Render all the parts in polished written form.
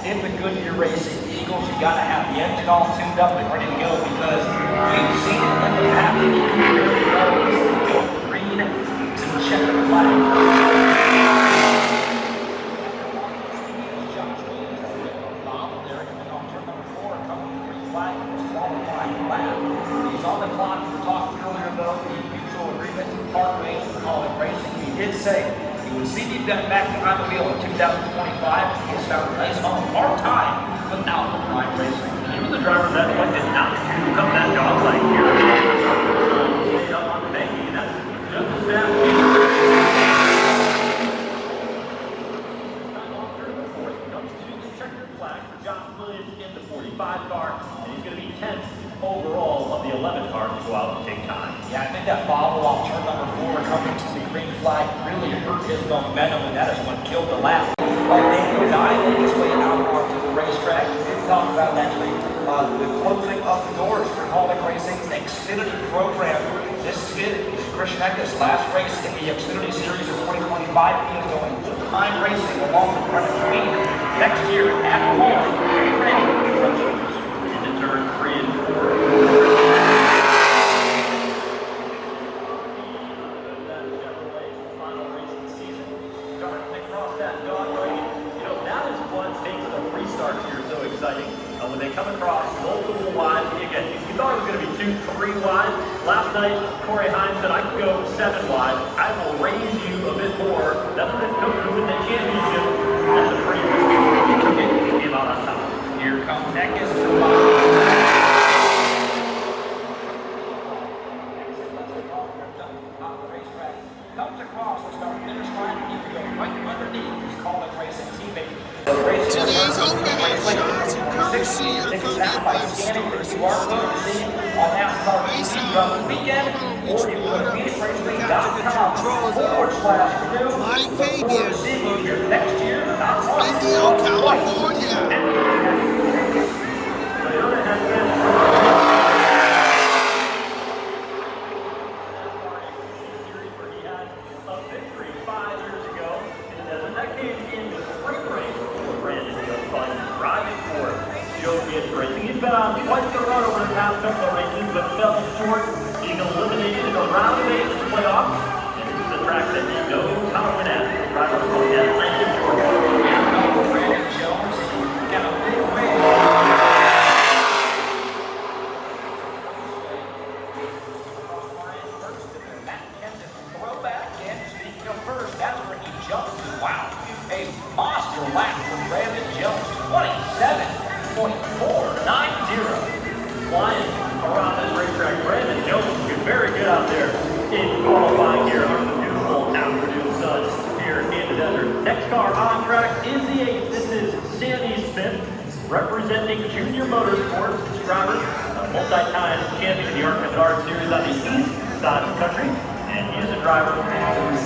in the Goodyear Racing Eagles, you got to have the engine all tuned up and ready to go because we've seen it in the past. Green to check the flag. He's on the clock. We talked earlier about the mutual agreement to part ways for College Racing. He did say he would see me back behind the wheel in 2025. He has found a nice home part-time without the Prime Racing. He was the driver that elected not to come that dog like here. Stayed up on Becky, and that's just as bad. Comes to the checkered flag for John Williams in the 45 car, and he's going to be 10th overall of the 11 car to go out and take time. Yeah, I think that bobble off turn number 4 coming to the green flag really hurt his momentum, and that is what killed the lap. Daniel diving his way out onto the racetrack. We did talk about actually the closing of the doors for College Racing's Xfinity program. This is Christian Eckes' last race in the Xfinity Series of 2025. He is going full-time racing along with Brennan Queen next year at home. Ready into turn 3 and 4. When they come across multiple wides, again, you thought it was going to be 2-3 wide. Last night, Corey Hines said, I could go 7 wide. I will raise you a bit more. That's what it took to win the championship. That's a pretty good game. He took it and came out on top. Here comes Eckes to comes across the start finish line. He can go right underneath his College Racing teammate. Today's opening shots and courtesy of Cody Web Stores. On NASCAR Xfinity weekend, or you go to phoenixracing.com/crew. Mike Fabian, Next year, Avondale, California. He's been on quite the run over the past couple of races, but fell short. Being eliminated in the round of 8 playoffs. And this is the track that he knows how to win at. Driver from Atlanta, Georgia. Brandon Jones got a big win. Throwback, and speaking of first, that's where he jumped. Wow, a monster lap for Brandon Jones. 27.490. Flying around this racetrack. Brandon Jones is very good out there in qualifying here under the beautiful afternoon sun here in the desert. Next car on track is the 8th. This is Sammy Smith, representing Junior Motorsports. This driver, a multi-time champion in the ARC Series on the east side of the country. And he is a driver who knows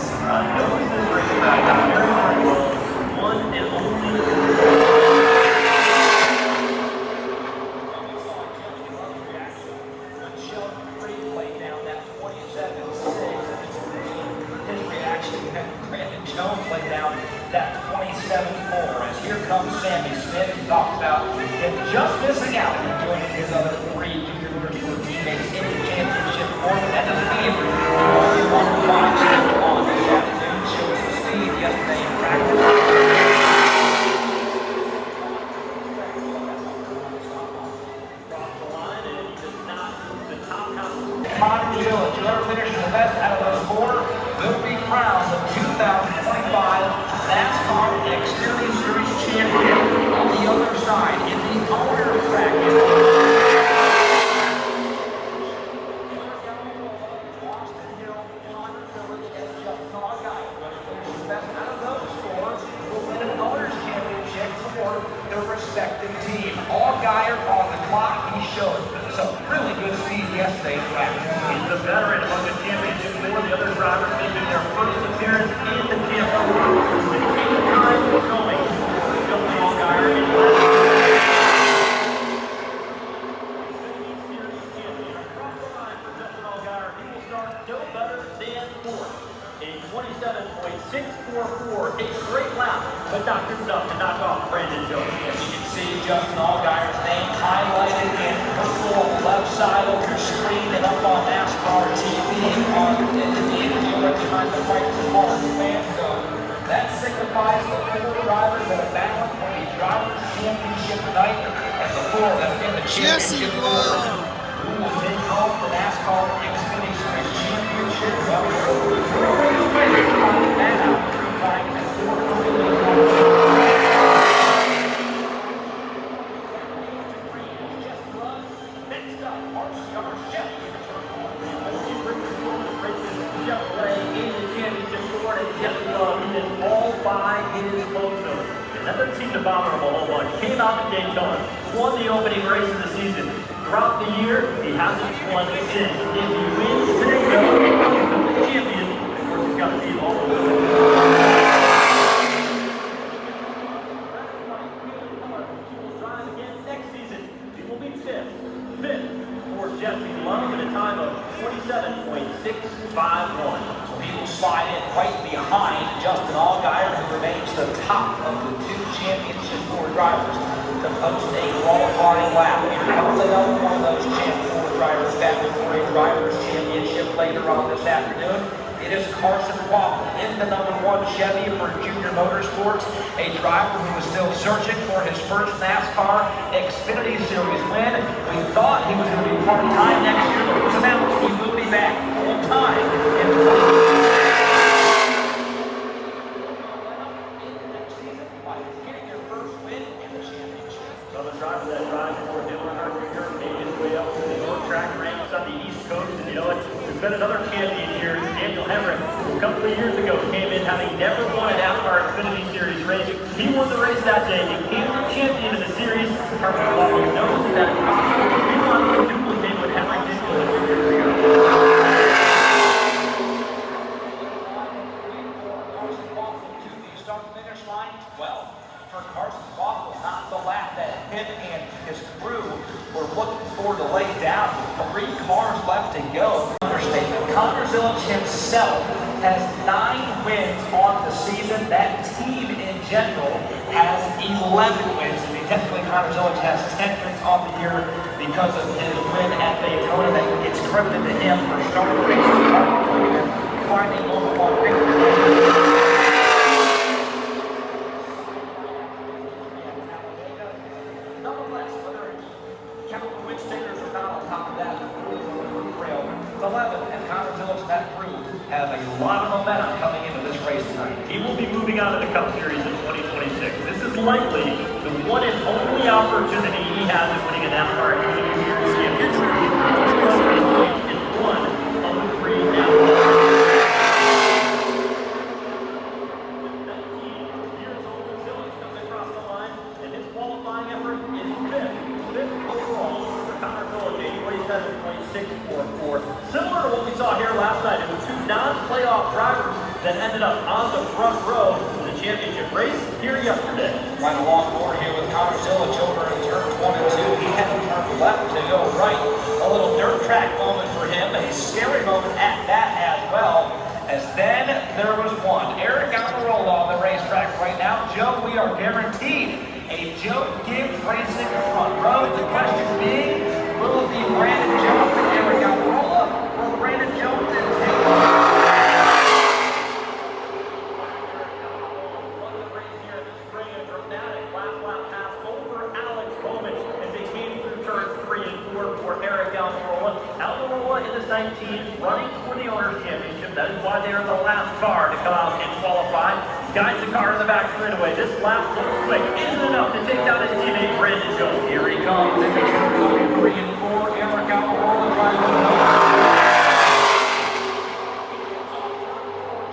this racetrack very, very well. One and only. Jones laid down that 27.4 as here comes Sammy Smith. He talks about him just missing out and joining his other 3 junior motorsport teammates in the championship for them. That doesn't mean only 1 5 step on this afternoon. Shows the speed yesterday in practice. Whoever finishes the best out of those 4 will be crowned the 2025 NASCAR Xfinity Series champion. On the other side, in the owner's bracket. Austin Hill, Connor Phillips, and Justin Allgaier. Whoever finishes the best out of those 4 will win an owner's championship for their respective team. Allgaier on the clock, he showed some really good speed yesterday. He's the veteran among the championship 4. The other drivers making their first appearance in the championship. The 8th time going. Justin Allgaier in last. Across the line for Justin Allgaier. He will start no better than 4th. A 27.644. A great lap, but not good enough to knock off Brandon Jones. Justin Allgaier's name highlighted in purple on the left side of your screen and up on NASCAR TV in the infield right behind the White fan zone. That signifies the 4 drivers that have balanced for the Drivers' Championship tonight, and the 4 that are in the championship order who will take home the NASCAR Xfinity Series Championship. All by his logo. And that doesn't seem to bother him a whole bunch. Came out in Daytona, won the opening race of the season. Throughout the year, he hasn't won since. If he wins today, though, he's the champion. Of course, he's got to beat all of them. Drive again next season. He will be fifth for Jesse Love at a time of 27.651. He will slide in right behind Justin Allgaier, who remains the top of the 2 championship 4 drivers to post a qualifying lap. Here comes another one of those champ 4 drivers battling for a drivers' championship later on this afternoon. It is Carson Waffle in the number 1 Chevy for Junior Motorsports, a driver who is still searching for his first NASCAR Xfinity Series win. We thought he was going to be part-time next year, but it was announced he will be back full-time in 2020. Driver that drives for Dale Earnhardt Jr. made his way up to the North Track ranks on the East Coast, and you know what? There's been another champion here, Daniel Hemrick, who a couple of years ago came in having never won an NASCAR Xfinity Series race. He won the race that day. He became the champion of the series. Carson Waffle knows that he wanted to duplicate what Hemrick did 2 years ago. Carson Waffle, not the lap that him and his crew were looking for to lay down. 3 cars left to go. Understatement. Connor Zilic himself has 9 wins on the season. That team in general has 11 wins. I mean, technically Connor Zilic has 10 wins on the year because of his win at Daytona. That gets credited to him for starting the race and finding over 1 victory. Have a lot of momentum coming into this race tonight. He will be moving on to the Cup Series in 2026. This is likely the one and only opportunity he has of winning a NASCAR Xfinity Series championship. It's one of the 3 NASCAR. 19 years old, Zilic comes across the line, and his qualifying effort is 5th overall for Connor Zilic, 87.644. Similar to what we saw here last night, it was 2 non-playoff drivers that ended up on the front row of the championship race here yesterday. Right along board here with Connor Zilic over in turns 1 and 2. He had to turn left to go right. A little dirt track moment for him, a scary moment at that as well. As then there was one. Eric Almirola on the racetrack right now. Joe, we are guaranteed a Joe Gibbs Racing front row. The question being, will it be Brandon Jones and Eric Almirola, or Brandon Jones and Taylor? In this 19, running for the Owners' Championship. That is why they are the last car to come out and qualify. Guides the car in the back straightaway. This lap looks quick. Isn't enough to take down his teammate Brandon Jones. Here he comes in the turn 3 and 4. Eric Almirola driving the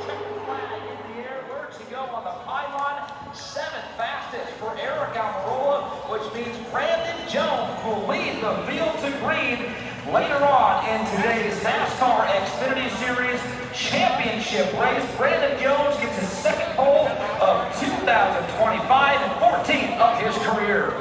check the flag in the air. Where does he go on the pylon? 7th fastest for Eric Almirola, which means Brandon Jones will lead the field to green later on in today's NASCAR Xfinity Series Championship race. Brandon Jones gets his 2nd pole of 2025 and 14th of his career.